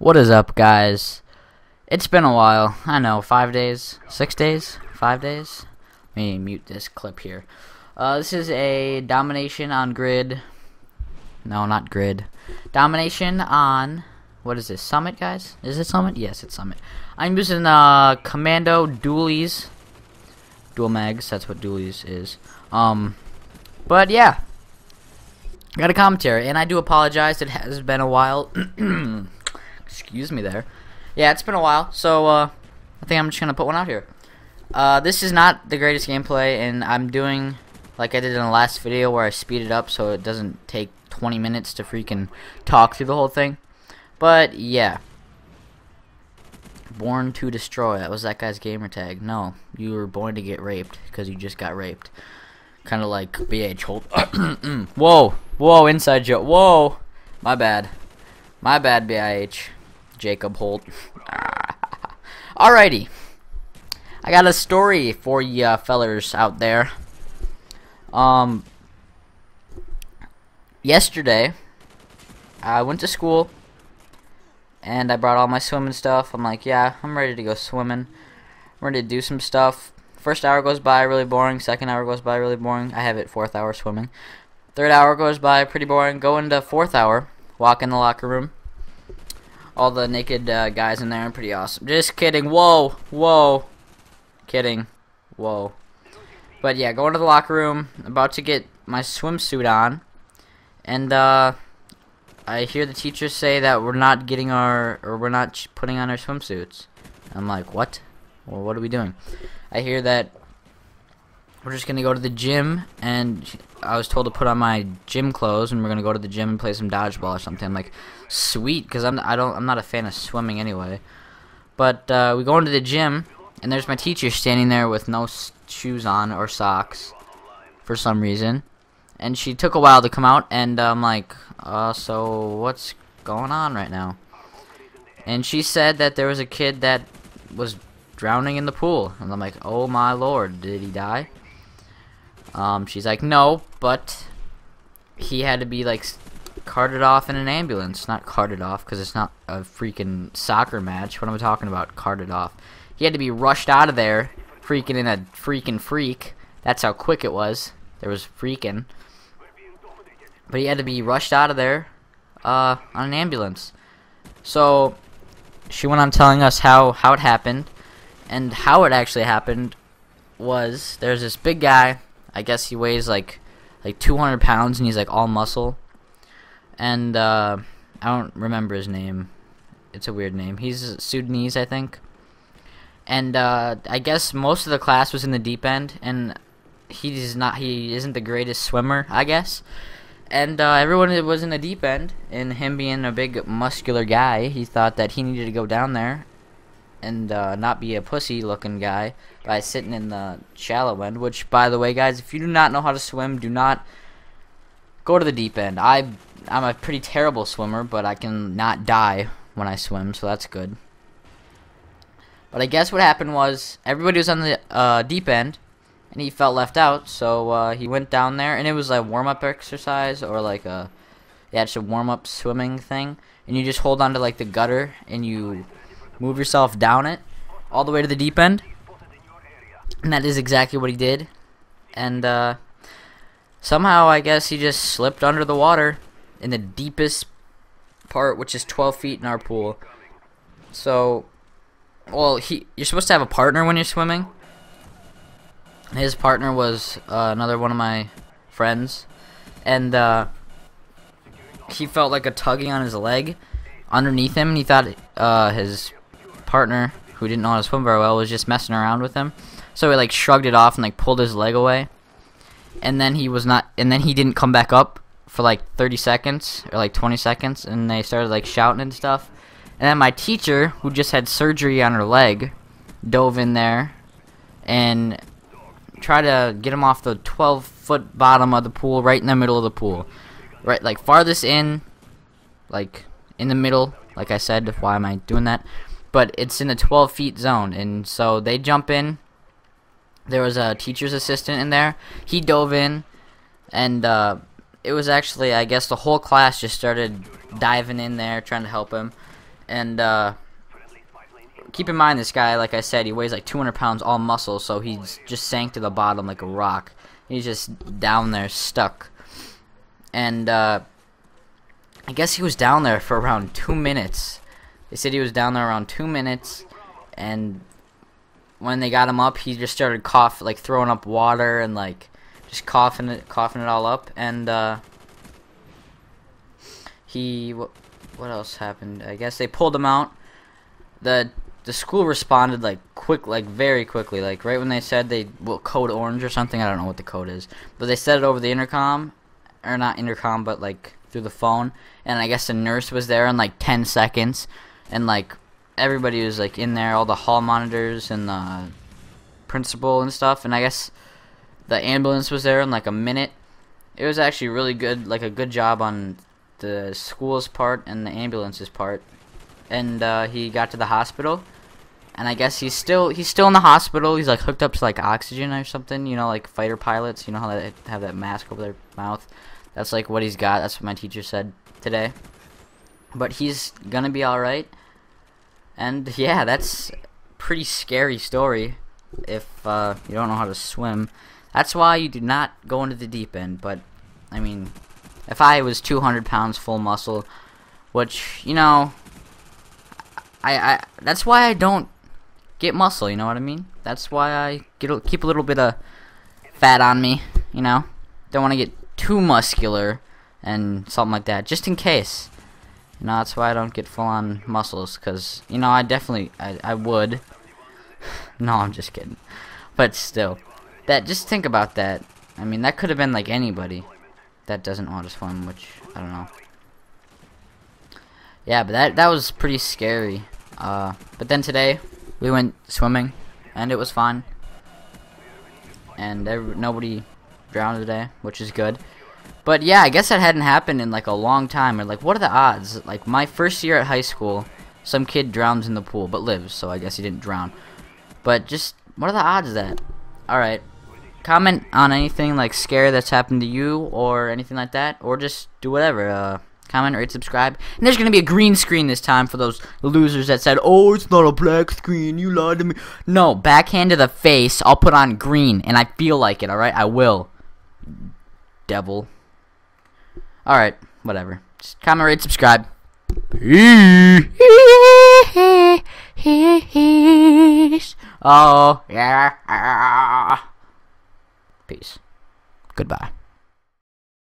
What is up, guys? It's been a while. I know, 5 days? 6 days? 5 days? Let me mute this clip here. This is a Domination on grid. No, not grid. Domination on... What is this? Summit, guys? Is it Summit? Yes, it's Summit. I'm using Commando Dualies. Dual Mags, that's what Dualies is. But yeah. Got a commentary, and I do apologize. It has been a while. Excuse me there. Yeah, it's been a while, so I think I'm just gonna put one out here. This is not the greatest gameplay, and I'm doing like I did in the last video where I speed it up so it doesn't take 20 minutes to freaking talk through the whole thing. But yeah, born to destroy. That was that guy's gamer tag. No, you were born to get raped because you just got raped. Kind of like BH Holt. Whoa, whoa, inside joke. Whoa, my bad, BIH. Jacob Holt. Alrighty, I got a story for you fellers out there. Yesterday I went to school and I brought all my swimming stuff. I'm like, yeah, I'm ready to go swimming. I'm ready to do some stuff. First hour goes by really boring. Second hour goes by really boring. I have it 4th hour swimming. Third hour goes by pretty boring. Go into 4th hour. Walk in the locker room. All the naked guys in there are pretty awesome. Just kidding. Whoa. Whoa. Kidding. Whoa. But yeah, go into the locker room. About to get my swimsuit on. And I hear the teachers say that we're not getting we're not putting on our swimsuits. I'm like, what? Well, what are we doing? I hear that we're just gonna go to the gym, and I was told to put on my gym clothes, and we're gonna go to the gym and play some dodgeball or something. I'm like, sweet, because I'm not a fan of swimming anyway. But we go into the gym, and there's my teacher standing there with no shoes on or socks for some reason, and she took a while to come out, and I'm like, so what's going on right now? And she said that there was a kid that was drowning in the pool, and I'm like, oh my lord, did he die? She's like, no, but he had to be like carted off in an ambulance. Not carted off, because it's not a freaking soccer match. What am I talking about? Carted off. He had to be rushed out of there, freaking in a freaking freak. That's how quick it was. There was freaking, but he had to be rushed out of there on an ambulance. So she went on telling us how it happened. And how it actually happened was there's this big guy. I guess he weighs like 200 pounds, and he's like all muscle. And I don't remember his name. It's a weird name. He's Sudanese, I think. And I guess most of the class was in the deep end, and he isn't the greatest swimmer, I guess. And everyone was in the deep end, and him being a big muscular guy, he thought that he needed to go down there and not be a pussy-looking guy by sitting in the shallow end. Which, by the way, guys, if you do not know how to swim, do not go to the deep end. I'm a pretty terrible swimmer, but I can not die when I swim, so that's good. But I guess what happened was everybody was on the deep end, and he felt left out, so he went down there, and it was like warm-up exercise, or like just a warm-up swimming thing, and you just hold on to like the gutter, and you move yourself down it all the way to the deep end, and that is exactly what he did. And somehow I guess he just slipped under the water in the deepest part, which is 12 feet in our pool. So, well, you're supposed to have a partner when you're swimming. His partner was another one of my friends, and he felt like a tugging on his leg underneath him, and he thought his partner, who didn't know how to swim very well, was just messing around with him. So he like shrugged it off and like pulled his leg away, and then he didn't come back up for like 30 seconds or like 20 seconds, and they started like shouting and stuff. And then my teacher, who just had surgery on her leg, dove in there and tried to get him off the 12-foot bottom of the pool, right in the middle of the pool, right, like farthest in, like in the middle. Like I said, why am I doing that? But it's in a 12-feet zone, and so they jump in. There was a teacher's assistant in there. He dove in, and it was actually, I guess, the whole class just started diving in there, trying to help him. And keep in mind, this guy, like I said, he weighs like 200 pounds, all muscle, so he's just sank to the bottom like a rock. He's just down there, stuck. And I guess he was down there for around 2 minutes. They said he was down there around 2 minutes, and when they got him up, he just started coughing, like throwing up water and like just coughing it all up. And what else happened? I guess they pulled him out. The school responded like very quickly, like right when they said code orange or something. I don't know what the code is, but they said it over the intercom, or not intercom, but like through the phone. And I guess the nurse was there in like 10 seconds, and like everybody was like in there, all the hall monitors and the principal and stuff. And I guess the ambulance was there in like a minute. It was actually really good, like a good job on the school's part and the ambulance's part. And he got to the hospital, and I guess he's still in the hospital. He's like hooked up to like oxygen or something, you know, like fighter pilots, you know how they have that mask over their mouth. That's like what he's got. That's what my teacher said today. But he's gonna be alright. And yeah, that's a pretty scary story if you don't know how to swim. That's why you do not go into the deep end. But I mean, if I was 200 pounds full muscle, which, you know, I that's why I don't get muscle, you know what I mean? That's why I keep a little bit of fat on me, you know? Don't want to get too muscular and something like that, just in case. You know, that's why I don't get full-on muscles, because, you know, I would. No, I'm just kidding. But still, just think about that. I mean, that could have been like anybody that doesn't want to swim, which, I don't know. Yeah, but that was pretty scary. But then today, we went swimming, and it was fun. And nobody drowned today, which is good. But yeah, I guess that hadn't happened in like a long time. Or like, what are the odds? Like, my first year at high school, some kid drowns in the pool, but lives, so I guess he didn't drown. But just, what are the odds of that? Alright, comment on anything like scary that's happened to you, or anything like that, or just do whatever. Comment, rate, subscribe. And there's going to be a green screen this time for those losers that said, oh, it's not a black screen, you lied to me. No, backhand to the face, I'll put on green, and I feel like it, alright? I will. Devil. Alright, whatever. Just comment, rate, subscribe. Peace. Oh, yeah. Peace. Goodbye.